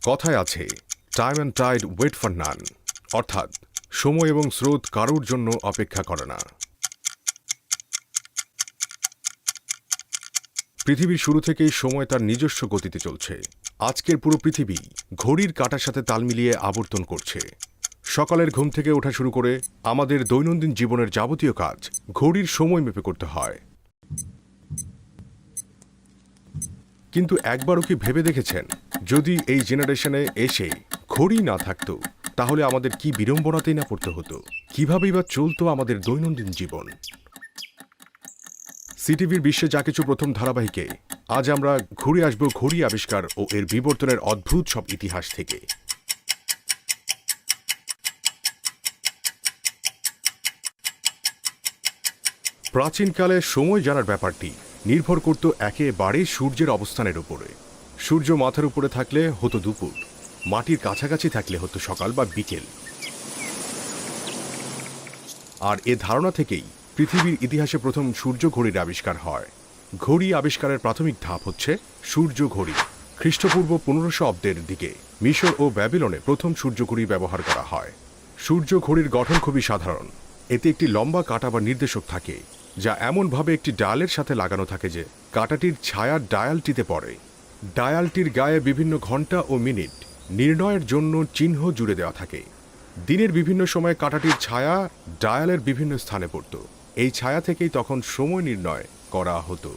কথায় আছে time and tide wait for none, অর্থাৎ সময় এবং স্রোত কারোর জন্য অপেক্ষা করে না। পৃথিবীর শুরু থেকেই সময় তার নিজস্ব গতিতে চলছে। আজকের পুরো পৃথিবী ঘড়ির কাঁটার সাথে তাল মিলিয়ে আবর্তন করছে। সকালের ঘুম থেকে ওঠা শুরু করে আমাদের দৈনন্দিন জীবনের যাবতীয় কাজ ঘড়ির সময় মেপে করতে হয়। কিন্তু একবারও কি ভেবে দেখেছেন, যদি এই জেনারেশনে এসে ঘড়ি না থাকতো তাহলে আমাদের কি বিড়ম্বনাতেই না পড়তে হতো? কিভাবেই বা চলতো আমাদের দৈনন্দিন জীবন? সিটিভির বিশ্বে যা কিছু প্রথম ধারাবাহিকে আজ আমরা ঘুরে আসব ঘড়ি আবিষ্কার ও এর বিবর্তনের অদ্ভুত সব ইতিহাস থেকে। প্রাচীনকালে সময় জানার ব্যাপারটি নির্ভর করত একেবারে সূর্যের অবস্থানের উপরে। সূর্য মাথার উপরে থাকলে হতো দুপুর, মাটির কাছাকাছি থাকলে হতো সকাল বা বিকেল। আর এ ধারণা থেকেই পৃথিবীর ইতিহাসে প্রথম সূর্য ঘড়ির আবিষ্কার হয়। ঘড়ি আবিষ্কারের প্রাথমিক ধাপ হচ্ছে সূর্য ঘড়ি। খ্রিস্টপূর্ব 1500 অব্দের দিকে মিশর ও ব্যাবিলনে প্রথম সূর্য ঘড়ি ব্যবহার করা হয়। সূর্য ঘড়ির গঠন খুবই সাধারণ। এতে একটি লম্বা কাঁটা বা নির্দেশক থাকে, যা এমনভাবে একটি ডায়ালের সাথে লাগানো থাকে যে কাঁটাটির ছায়া ডায়ালটিতে পড়ে। ডায়ালটির গায়ে বিভিন্ন ঘন্টা ও মিনিট নির্ণয়ের জন্য চিহ্ন জুড়ে দেওয়া থাকে। দিনের বিভিন্ন সময়ে কাঁটাটির ছায়া ডায়ালের বিভিন্ন স্থানে পড়ত। এই ছায়া থেকেই তখন সময় নির্ণয় করা হতো।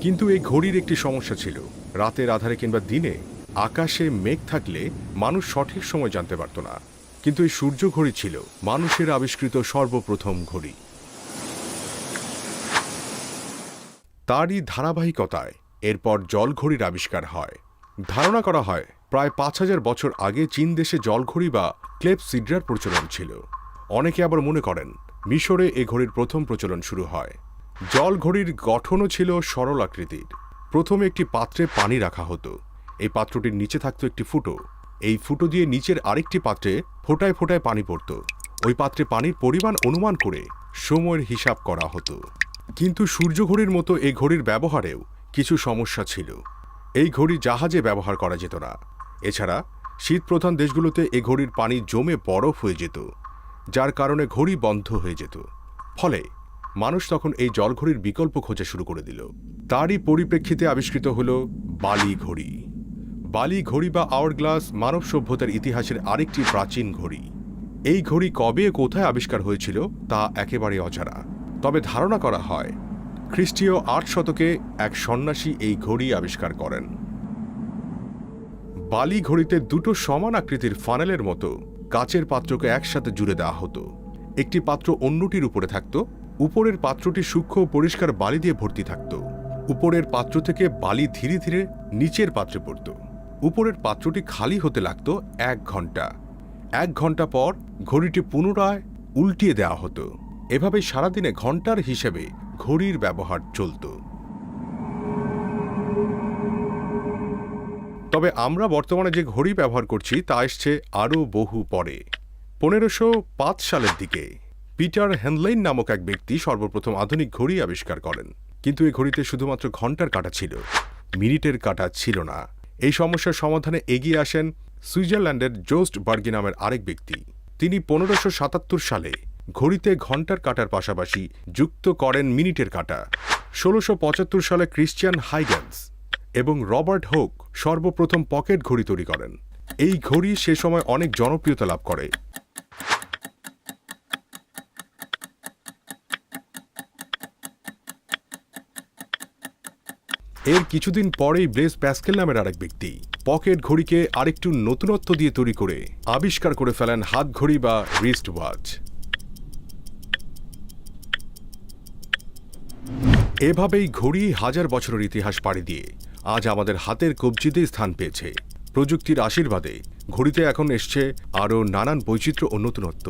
কিন্তু এই ঘড়ির একটি সমস্যা ছিল। রাতের আধারে কিংবা দিনে আকাশে মেঘ থাকলে মানুষ সঠিক সময় জানতে পারত না। কিন্তু এই সূর্য ঘড়ি ছিল মানুষের আবিষ্কৃত সর্বপ্রথম ঘড়ি। তারই ধারাবাহিকতায় এরপর জলঘড়ির আবিষ্কার হয়। ধারণা করা হয় প্রায় 5000 বছর আগে চীন দেশে জলঘড়ি বা ক্লেপসিড্রার প্রচলন ছিল। অনেকে আবার মনে করেন মিশরে এ ঘড়ির প্রথম প্রচলন শুরু হয়। জলঘড়ির গঠনও ছিল সরল আকৃতির। প্রথমে একটি পাত্রে পানি রাখা হতো। এই পাত্রটির নিচে থাকতো একটি ফুটো। এই ফুটো দিয়ে নিচের আরেকটি পাত্রে ফোঁটায় ফোঁটায় পানি পড়ত। ওই পাত্রে পানির পরিমাণ অনুমান করে সময়ের হিসাব করা হতো। কিন্তু সূর্য ঘড়ির মতো এই ঘড়ির ব্যবহারেও কিছু সমস্যা ছিল। এই ঘড়ি জাহাজে ব্যবহার করা যেত না। এছাড়া শীতপ্রধান দেশগুলোতে এ ঘড়ির পানি জমে বরফ হয়ে যেত, যার কারণে ঘড়ি বন্ধ হয়ে যেত। ফলে মানুষ তখন এই জলঘড়ির বিকল্প খোঁজা শুরু করে দিল। তারই পরিপ্রেক্ষিতে আবিষ্কৃত হল বালি ঘড়ি। বালি ঘড়ি বা আওয়ার গ্লাস মানব সভ্যতার ইতিহাসের আরেকটি প্রাচীন ঘড়ি। এই ঘড়ি কবে কোথায় আবিষ্কার হয়েছিল তা একেবারে অজানা। তবে ধারণা করা হয় খ্রিস্টীয় 8 শতকে এক সন্ন্যাসী এই ঘড়ি আবিষ্কার করেন। বালি ঘড়িতে দুটো সমান আকৃতির ফানেলের মতো কাচের পাত্রকে একসাথে জুড়ে দেওয়া হতো। একটি পাত্র অন্যটির উপরে থাকত। উপরের পাত্রটি সূক্ষ্ম পরিষ্কার বালি দিয়ে ভর্তি থাকত। উপরের পাত্র থেকে বালি ধীরে ধীরে নিচের পাত্রে পড়ত। উপরের পাত্রটি খালি হতে লাগত 1 ঘন্টা। 1 ঘন্টা পর ঘড়িটি পুনরায় উল্টিয়ে দেওয়া হতো। এভাবে সারাদিনে ঘন্টার হিসেবে ঘড়ির ব্যবহার চলত। তবে আমরা বর্তমানে যে ঘড়ি ব্যবহার করছি তা এসছে আরও বহু পরে। 1505 সালের দিকে পিটার হেনলেইন নামক এক ব্যক্তি সর্বপ্রথম আধুনিক ঘড়ি আবিষ্কার করেন। কিন্তু এই ঘড়িতে শুধুমাত্র ঘন্টার কাঁটা ছিল, মিনিটের কাঁটা ছিল না। এই সমস্যার সমাধানে এগিয়ে আসেন সুইজারল্যান্ডের জোস্ট বার্গি নামের আরেক ব্যক্তি। তিনি 1577 সালে ঘড়িতে ঘন্টার কাঁটার পাশাপাশি যুক্ত করেন মিনিটের কাঁটা। 1675 সালে ক্রিশ্চিয়ান হাইগেন্স এবং রবার্ট হোক সর্বপ্রথম পকেট ঘড়ি তৈরি করেন। এই ঘড়ি সে সময় অনেক জনপ্রিয়তা লাভ করে। এর কিছুদিন পরেই ব্লেজ প্যাস্কেল নামের আরেক ব্যক্তি পকেট ঘড়িকে আরেকটু নতুনত্ব দিয়ে তৈরি করে আবিষ্কার করে ফেলেন হাত ঘড়ি বা রিস্ট ওয়াচ। এভাবেই ঘড়ি হাজার বছরের ইতিহাস পাড়ি দিয়ে আজ আমাদের হাতের কবজিতে স্থান পেয়েছে। প্রযুক্তির আশীর্বাদে ঘড়িতে এখন এসছে আরও নানান বৈচিত্র্য ও নতুনত্ব।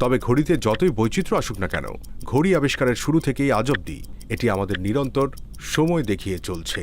তবে ঘড়িতে যতই বৈচিত্র্য আসুক না কেন, ঘড়ি আবিষ্কারের শুরু থেকেই আজ অবধি এটি আমাদের নিরন্তর সময় দেখিয়ে চলছে।